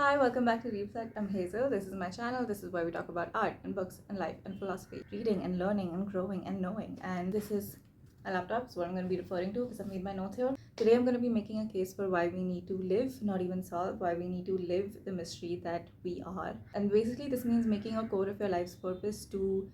Hi, welcome back to Reflect. I'm Hazel. This is my channel. This is where we talk about art and books and life and philosophy, reading and learning and growing and knowing. And this is a laptop, so what I'm going to be referring to because I've made my notes here. Today, I'm going to be making a case for why we need to live, not even solve, why we need to live the mystery that we are. And basically, this means making a core of your life's purpose to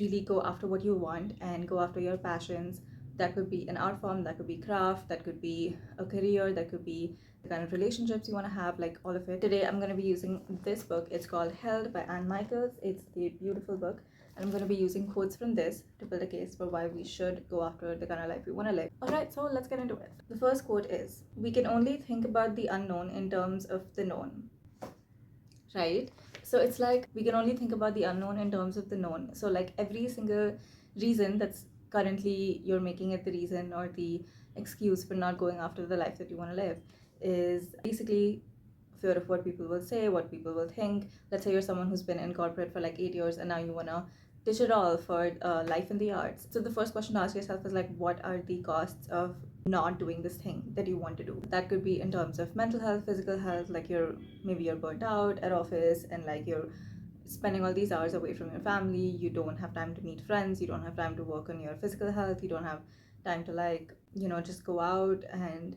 really go after what you want and go after your passions. That could be an art form, that could be craft, that could be a career, that could be the kind of relationships you want to have, like all of it. Today I'm going to be using this book. It's called Held by Anne Michaels. It's a beautiful book, and I'm going to be using quotes from this to build a case for why we should go after the kind of life we want to live. Alright, so let's get into it. The first quote is, "We can only think about the unknown in terms of the known." Right? So it's like we can only think about the unknown in terms of the known. So like every single reason that's currently you're making it the reason or the excuse for not going after the life that you want to live is basically fear of what people will say, what people will think. Let's say you're someone who's been in corporate for like 8 years and now you want to ditch it all for life in the arts. So the first question to ask yourself is like, what are the costs of not doing this thing that you want to do? That could be in terms of mental health, physical health, like maybe you're burnt out at office and like you're spending all these hours away from your family, you don't have time to meet friends, you don't have time to work on your physical health, you don't have time to like, just go out and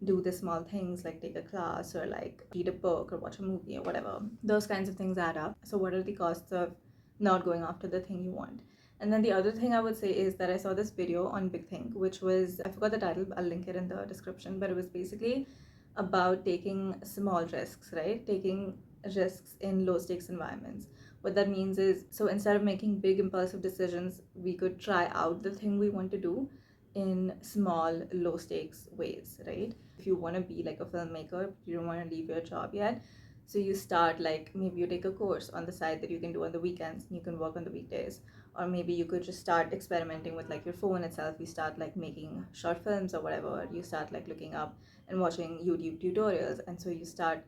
do the small things like take a class or like read a book or watch a movie or whatever. Those kinds of things add up. So what are the costs of not going after the thing you want? And then the other thing I would say is that I saw this video on Big Think, which was, I forgot the title, I'll link it in the description, but it was basically about taking small risks, right? Taking risks in low stakes environments. What that means is, so instead of making big impulsive decisions, we could try out the thing we want to do in small, low stakes ways, right? If you want to be like a filmmaker, you don't want to leave your job yet. So you start like maybe you take a course on the side that you can do on the weekends and you can work on the weekdays. Or maybe you could just start experimenting with like your phone itself. You start like making short films or whatever. You start like looking up and watching YouTube tutorials. And so you start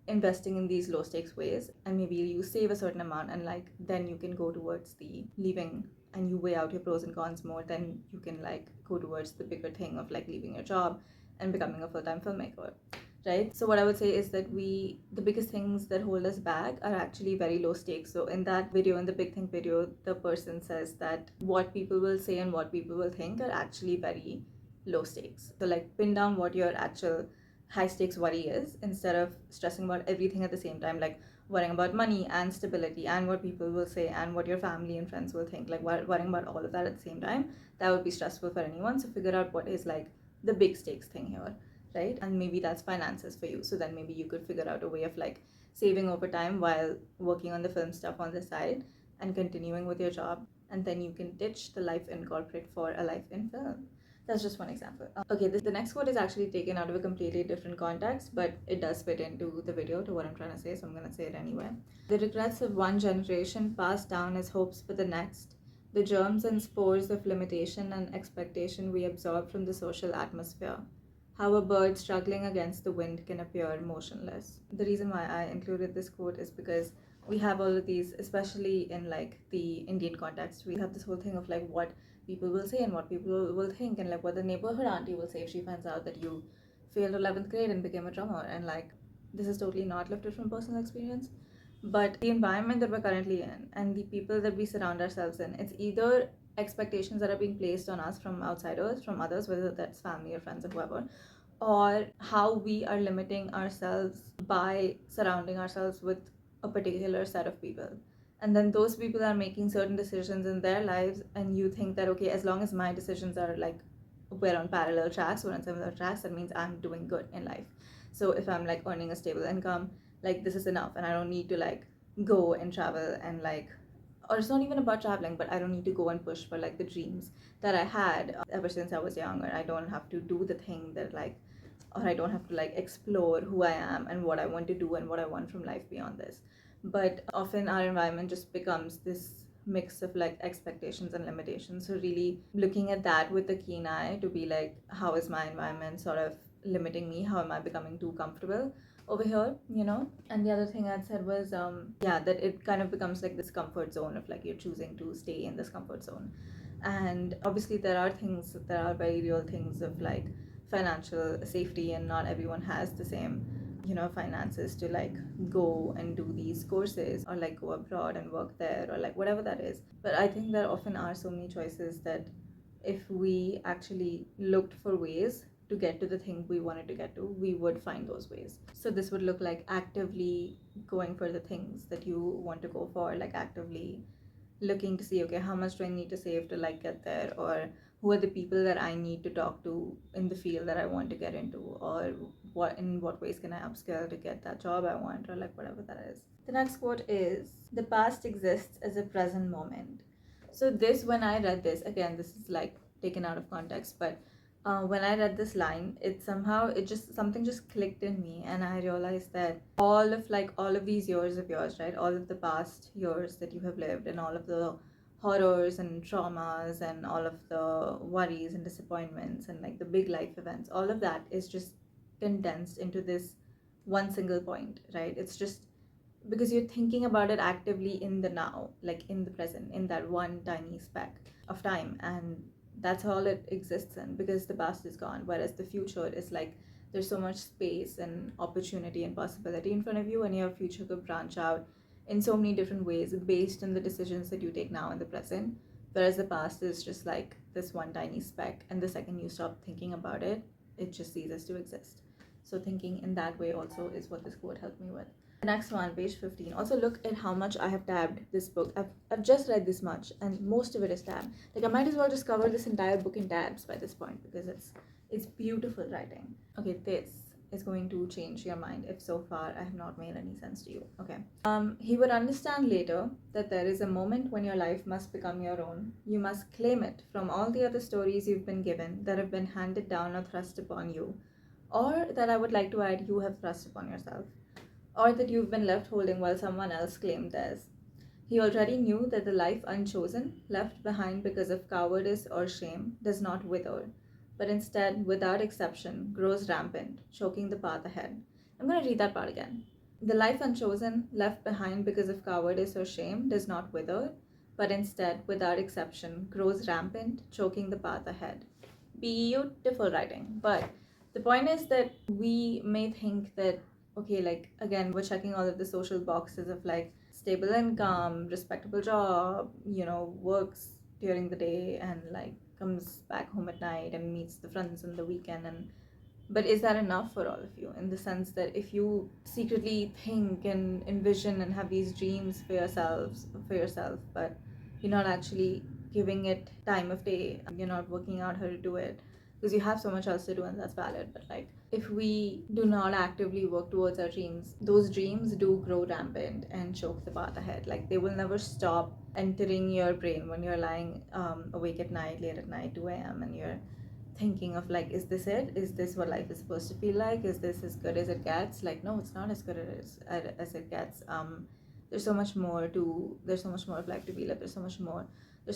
investing in these low stakes ways, and maybe you save a certain amount and like then you can go towards the leaving, and you weigh out your pros and cons more, then you can like go towards the bigger thing of like leaving your job and becoming a full-time filmmaker, right? So what I would say is that the biggest things that hold us back are actually very low stakes. So in that video, in the Big Think video, the person says that what people will say and what people will think are actually very low stakes. So like pin down what your actual high stakes worry is instead of stressing about everything at the same time, like worrying about money and stability and what people will say and what your family and friends will think, like worrying about all of that at the same time. That would be stressful for anyone. So figure out what is like the big stakes thing here, right? And maybe that's finances for you. So then maybe you could figure out a way of like saving over time while working on the film stuff on the side and continuing with your job, and then you can ditch the life in corporate for a life in film. That's just one example. Okay, the next quote is actually taken out of a completely different context, but it does fit into the video to what I'm trying to say, so I'm going to say it anyway. "The regrets of one generation passed down as hopes for the next, the germs and spores of limitation and expectation we absorb from the social atmosphere. How a bird struggling against the wind can appear motionless." The reason why I included this quote is because we have all of these, especially in like the Indian context, we have this whole thing of like what people will say and what people will think, and like what the neighborhood auntie will say if she finds out that you failed 11th grade and became a drummer. And like, this is totally not lifted from personal experience, but the environment that we're currently in and the people that we surround ourselves in, it's either expectations that are being placed on us from outsiders, from others, whether that's family or friends or whoever, or how we are limiting ourselves by surrounding ourselves with a particular set of people. And then those people are making certain decisions in their lives, and you think that, okay, as long as my decisions are like we're on parallel tracks, we're on similar tracks, that means I'm doing good in life. So if I'm like earning a stable income, like this is enough, and I don't need to like go and travel and like, or it's not even about traveling, but I don't need to go and push for like the dreams that I had ever since I was younger. I don't have to do the thing that like, or I don't have to like explore who I am and what I want to do and what I want from life beyond this. But often our environment just becomes this mix of like expectations and limitations. So really looking at that with a keen eye to be like, how is my environment sort of limiting me? How am I becoming too comfortable over here, And the other thing I'd said was, that it kind of becomes like this comfort zone of like you're choosing to stay in this comfort zone. And obviously there are very real things of like financial safety, and not everyone has the same finances to like go and do these courses or like go abroad and work there or like whatever that is. But I think there often are so many choices that if we actually looked for ways to get to the thing we wanted to get to, we would find those ways. So this would look like actively going for the things that you want to go for, like actively looking to see, okay, how much do I need to save to like get there, or who are the people that I need to talk to in the field that I want to get into, or what ways can I upskill to get that job I want, or like whatever that is. The next quote is, the past exists as a present moment. So this, when I read this, again, this is like taken out of context, but when I read this line, something just clicked in me, and I realized that all of these years of yours, right, all of the past years that you have lived, and all of the horrors and traumas and all of the worries and disappointments and like the big life events, all of that is just condensed into this one single point, right? It's just because you're thinking about it actively in the now, like in the present, in that one tiny speck of time, and that's all it exists in, because the past is gone. Whereas the future is like, there's so much space and opportunity and possibility in front of you, and your future could branch out in so many different ways based on the decisions that you take now in the present. Whereas the past is just like this one tiny speck, and the second you stop thinking about it, it just ceases to exist. So thinking in that way also is what this quote helped me with. The next one, page 15. Also look at how much I have tabbed this book. I've just read this much, and most of it is tabbed. Like I might as well just cover this entire book in tabs by this point, because it's beautiful writing. Okay, this is going to change your mind if so far I have not made any sense to you. Okay. He would understand later that there is a moment when your life must become your own. You must claim it from all the other stories you've been given, that have been handed down or thrust upon you, or that I would like to add, you have thrust upon yourself, or that you've been left holding while someone else claimed theirs. He already knew that the life unchosen, left behind because of cowardice or shame, does not wither, but instead, without exception, grows rampant, choking the path ahead. I'm going to read that part again. The life unchosen, left behind because of cowardice or shame, does not wither, but instead, without exception, grows rampant, choking the path ahead. Beautiful writing. But the point is that we may think that, okay, like again, we're checking all of the social boxes of like stable income, respectable job, works during the day and like comes back home at night and meets the friends on the weekend. But is that enough for all of you? In the sense that if you secretly think and envision and have these dreams for yourself, but you're not actually giving it time of day, you're not working out how to do it, because you have so much else to do, and that's valid. But like, if we do not actively work towards our dreams, those dreams do grow rampant and choke the path ahead. Like, they will never stop entering your brain when you're lying awake at night, late at night, 2 a.m., and you're thinking of like, is this it? Is this what life is supposed to feel like? Is this as good as it gets? Like, no, it's not as good as it gets. There's so much more of life to be lived. There's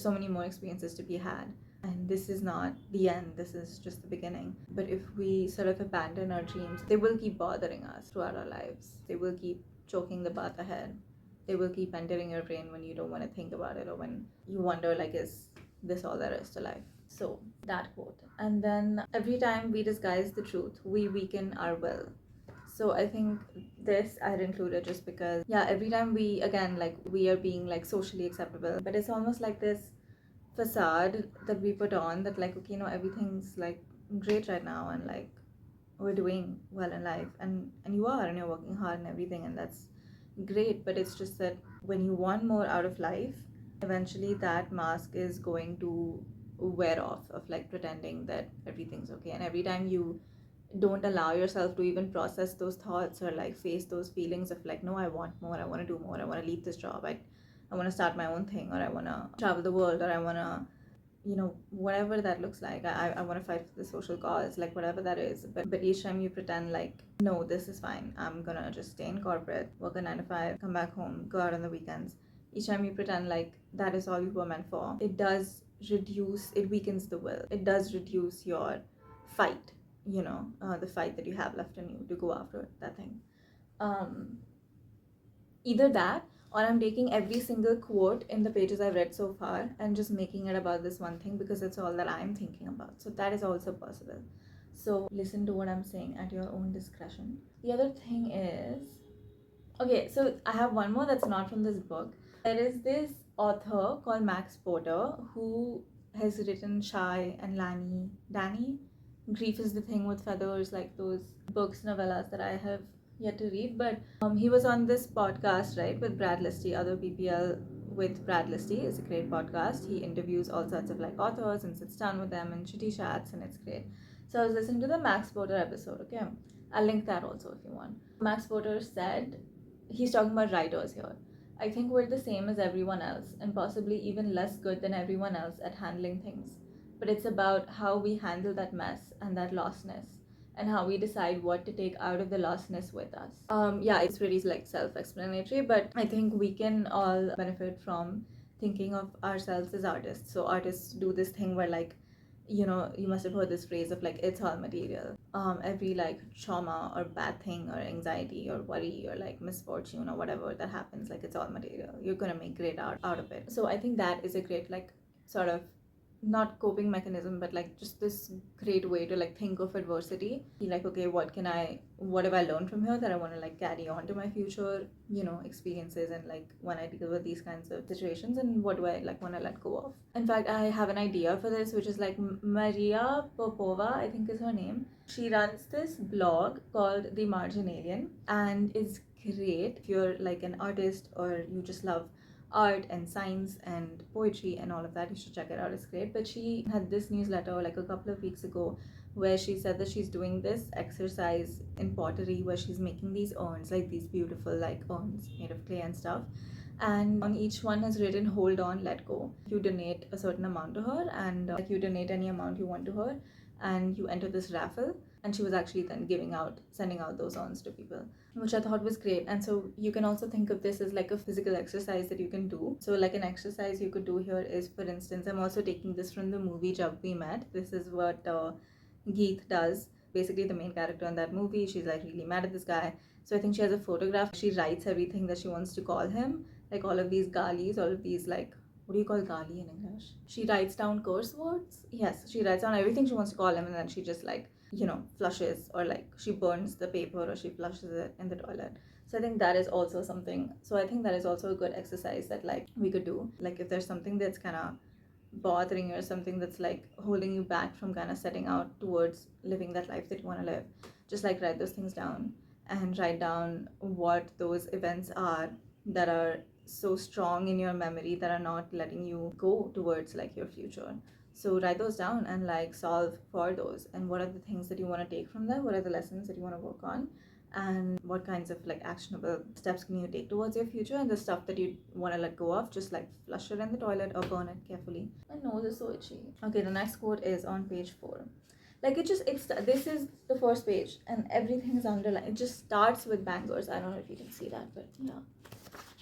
so many more experiences to be had. And this is not the end, this is just the beginning. But if we sort of abandon our dreams, they will keep bothering us throughout our lives. They will keep choking the path ahead. They will keep entering your brain when you don't want to think about it, or when you wonder, like, is this all there is to life? So, that quote. And then, every time we disguise the truth, we weaken our will. So I think this I had included just because, yeah, every time we are being like socially acceptable, but it's almost like this facade that we put on, that like, okay, everything's like great right now, and like we're doing well in life, and you are, and you're working hard and everything, and that's great. But it's just that when you want more out of life, eventually that mask is going to wear off, of like pretending that everything's okay. And every time you don't allow yourself to even process those thoughts, or like face those feelings of like, no, I want more, I want to do more, I want to leave this job, I want to start my own thing, or I want to travel the world, or I want to, whatever that looks like. I want to fight for the social cause, like whatever that is. But each time you pretend like, no, this is fine, I'm gonna just stay in corporate, work a 9 to 5, come back home, go out on the weekends. Each time you pretend like that is all you were meant for, it weakens the will. It does reduce your fight, the fight that you have left in you to go after that thing. Either that, or I'm taking every single quote in the pages I've read so far and just making it about this one thing, because it's all that I'm thinking about. So that is also possible. So listen to what I'm saying at your own discretion. The other thing is, okay, so I have one more that's not from this book. There is this author called Max Porter who has written Shy and Danny. Grief is the Thing with Feathers, like those books, novellas that I have yet to read. But he was on this podcast, right, with Brad Listy, Other PPL with Brad Listy. It's a great podcast. He interviews all sorts of like authors and sits down with them and chitty chats, and it's great. So I was listening to the Max Porter episode, okay? I'll link that also if you want. Max Porter said, he's talking about writers here. I think we're the same as everyone else, and possibly even less good than everyone else at handling things. But it's about how we handle that mess and that lostness, and how we decide what to take out of the lostness with us. Yeah, it's really like self-explanatory, but I think we can all benefit from thinking of ourselves as artists. So artists do this thing where like, you know, you must have heard this phrase of like, it's all material. Every like trauma or bad thing or anxiety or worry or like misfortune or whatever that happens, like it's all material. You're gonna make great art out of it. So I think that is a great like sort of not coping mechanism, but like just this great way to like think of adversity. Be like, okay, what have I learned from here that I want to like carry on to my future, you know, experiences, and like when I deal with these kinds of situations, and what do I like want to let go of. In fact, I have an idea for this, which is like Maria Popova, I think is her name. She runs this blog called The Marginalian, and it's great if you're like an artist or you just love art and science and poetry and all of that. You should check it out, it's great. But she had this newsletter like a couple of weeks ago where she said that she's doing this exercise in pottery where she's making these urns, like these beautiful like urns made of clay and stuff, and on each one has written hold on, let go. You donate a certain amount to her, and like you donate any amount you want to her, and you enter this raffle. And she was actually then sending out those urns to people, which I thought was great. And so you can also think of this as like a physical exercise that you can do. So like an exercise you could do here is, for instance, I'm also taking this from the movie Jab We Met. This is what Geet does. Basically the main character in that movie, she's like really mad at this guy. So I think she has a photograph. She writes everything that she wants to call him, like all of these galis, all of these like, what do you call gali in English? She writes down curse words. Yes, she writes down everything she wants to call him, and then she just like, you know, flushes, or like she burns the paper or she flushes it in the toilet. So I think that is also something. So I think that is also a good exercise that like we could do. Like if there's something that's kind of bothering you or something that's like holding you back from kind of setting out towards living that life that you want to live, just like write those things down, and write down what those events are that are so strong in your memory that are not letting you go towards like your future. So write those down and like solve for those, and what are the things that you want to take from them, what are the lessons that you want to work on, and what kinds of like actionable steps can you take towards your future. And the stuff that you want to let go of, just like flush it in the toilet or burn it carefully. My nose is so itchy. Okay, the next quote is on page 4. Like this is the first page and everything is underlined. It just starts with bangers. I don't know if you can see that, but yeah.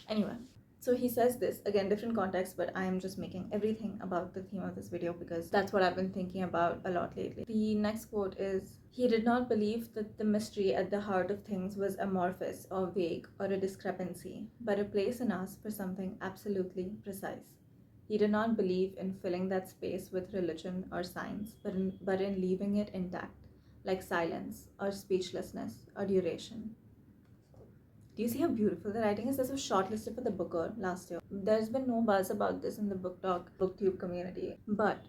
Anyway, so he says this, again, different context, but I am just making everything about the theme of this video because that's what I've been thinking about a lot lately. The next quote is, he did not believe that the mystery at the heart of things was amorphous or vague or a discrepancy, but a place in us for something absolutely precise. He did not believe in filling that space with religion or science, but in leaving it intact, like silence or speechlessness or duration. Do you see how beautiful the writing is? This was shortlisted for the Booker last year. There's been no buzz about this in the booktube community. But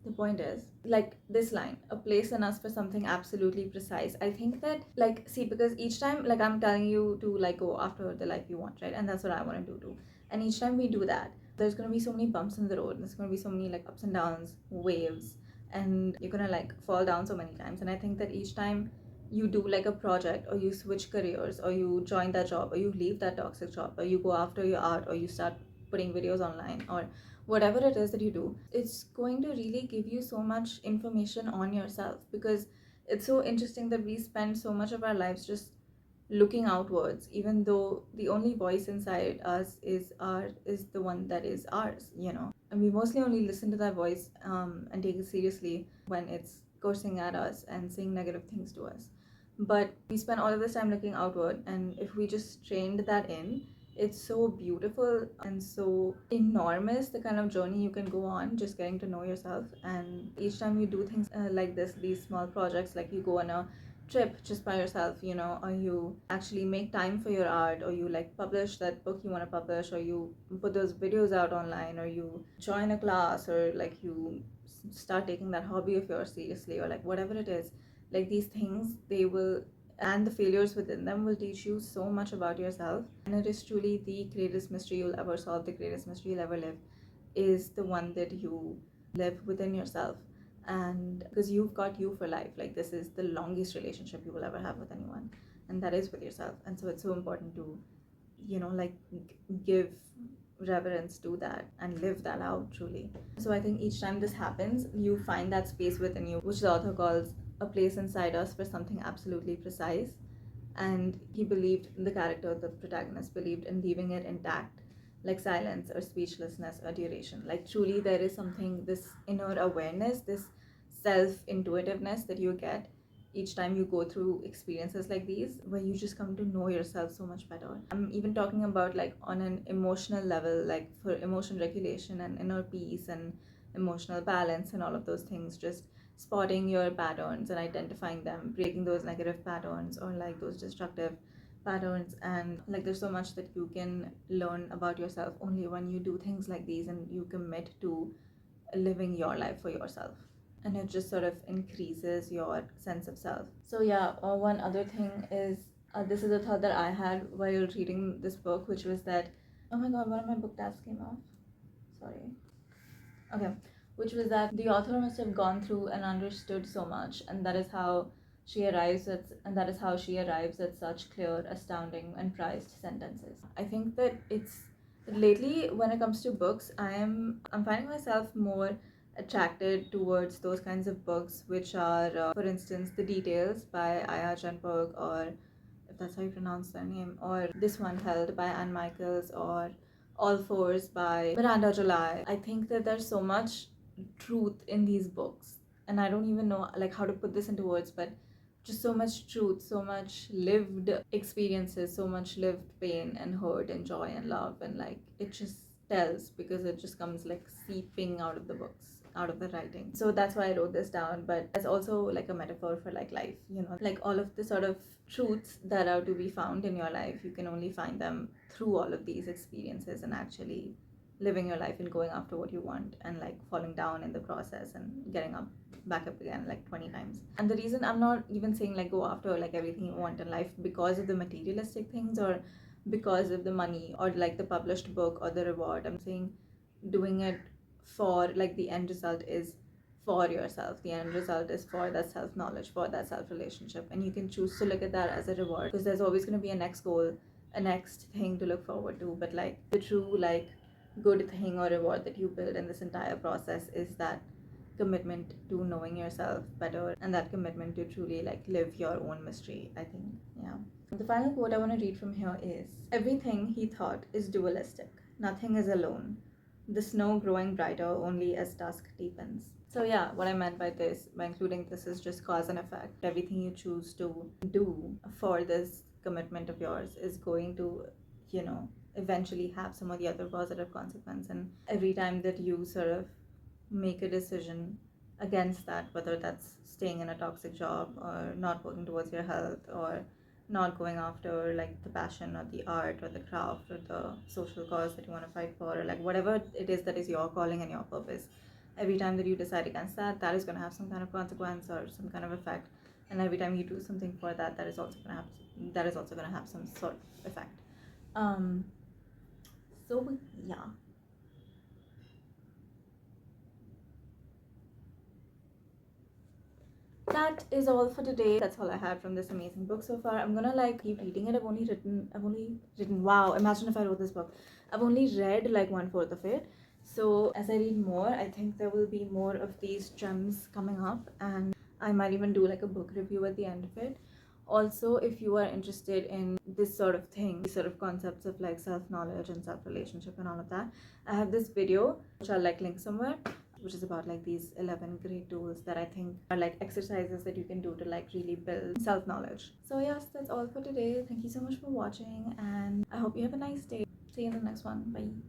the point is, like this line, a place in us for something absolutely precise. I think that, like, see, because each time, like, I'm telling you to, like, go after the life you want, right? And that's what I want to do too. And each time we do that, there's going to be so many bumps in the road. There's going to be so many, like, ups and downs, waves. And you're going to, like, fall down so many times. And I think that each time you do like a project, or you switch careers, or you join that job, or you leave that toxic job, or you go after your art, or you start putting videos online, or whatever it is that you do, it's going to really give you so much information on yourself. Because it's so interesting that we spend so much of our lives just looking outwards, even though the only voice inside us is the one that is ours, you know. And we mostly only listen to that voice and take it seriously when it's cursing at us and saying negative things to us. But we spend all of this time looking outward, and if we just trained that in, it's so beautiful and so enormous, the kind of journey you can go on just getting to know yourself. And each time you do things like this, these small projects, like you go on a trip just by yourself, you know, or you actually make time for your art, or you like publish that book you want to publish, or you put those videos out online, or you join a class, or like you start taking that hobby of yours seriously, or like whatever it is, like these things, they will, and the failures within them will teach you so much about yourself. And it is truly the greatest mystery you'll ever solve, the greatest mystery you'll ever live, is the one that you live within yourself. And because you've got you for life, like this is the longest relationship you will ever have with anyone, and that is with yourself. And so it's so important to, you know, like give reverence to that and live that out truly. So I think each time this happens, you find that space within you, which the author calls a place inside us for something absolutely precise. And he believed, the character, the protagonist, believed in leaving it intact, like silence or speechlessness or duration. Like truly, there is something, this inner awareness, this self intuitiveness that you get each time you go through experiences like these, where you just come to know yourself so much better. I'm even talking about like on an emotional level, like for emotion regulation and inner peace and emotional balance and all of those things, just spotting your patterns and identifying them, breaking those negative patterns or like those destructive patterns. And like there's so much that you can learn about yourself only when you do things like these and you commit to living your life for yourself, and it just sort of increases your sense of self. So yeah, one other thing is, this is a thought that I had while reading this book, which was that, oh my god, one of my book tabs came off, sorry. Okay, which was that the author must have gone through and understood so much, and that is how she arrives at such clear, astounding, and prized sentences. I think that it's lately, when it comes to books, I'm finding myself more attracted towards those kinds of books which are, for instance, The Details by Aya Junberg, or if that's how you pronounce their name, or this one, Held by Anne Michaels, or All Fours by Miranda July. I think that there's so much truth in these books, and I don't even know like how to put this into words, but just so much truth, so much lived experiences, so much lived pain and hurt and joy and love, and like it just tells, because it just comes like seeping out of the books, out of the writing. So that's why I wrote this down. But it's also like a metaphor for like life, you know, like all of the sort of truths that are to be found in your life, you can only find them through all of these experiences and actually living your life and going after what you want, and like falling down in the process and getting up back up again like 20 times. And the reason I'm not even saying like go after like everything you want in life because of the materialistic things or because of the money or like the published book or the reward. I'm saying doing it for like the end result is for yourself. The end result is for that self-knowledge, for that self-relationship, and you can choose to look at that as a reward, because there's always going to be a next goal, a next thing to look forward to. But like the true like good thing or reward that you build in this entire process is that commitment to knowing yourself better, and that commitment to truly like live your own mystery, I think. Yeah, the final quote I want to read from here is, everything, he thought, is dualistic. Nothing is alone. The snow growing brighter only as dusk deepens. So yeah, what I meant by this, by including this, is just cause and effect. Everything you choose to do for this commitment of yours is going to, you know, eventually have some of the other positive consequence. And every time that you sort of make a decision against that, whether that's staying in a toxic job or not working towards your health or not going after like the passion or the art or the craft or the social cause that you want to fight for, or like whatever it is that is your calling and your purpose, every time that you decide against that, that is going to have some kind of consequence or some kind of effect. And every time you do something for that, that is also going to have some sort of effect. So yeah, that is all for today. That's all I had from this amazing book so far. I'm gonna like keep reading it. I've only written, wow, imagine if I wrote this book. I've only read like 1/4 of it. So as I read more, I think there will be more of these gems coming up, and I might even do like a book review at the end of it. Also, if you are interested in this sort of thing, these sort of concepts of like self-knowledge and self-relationship and all of that, I have this video which I'll like link somewhere, which is about like these 11 great tools that I think are like exercises that you can do to like really build self-knowledge. So yes, that's all for today. Thank you so much for watching, and I hope you have a nice day. See you in the next one. Bye.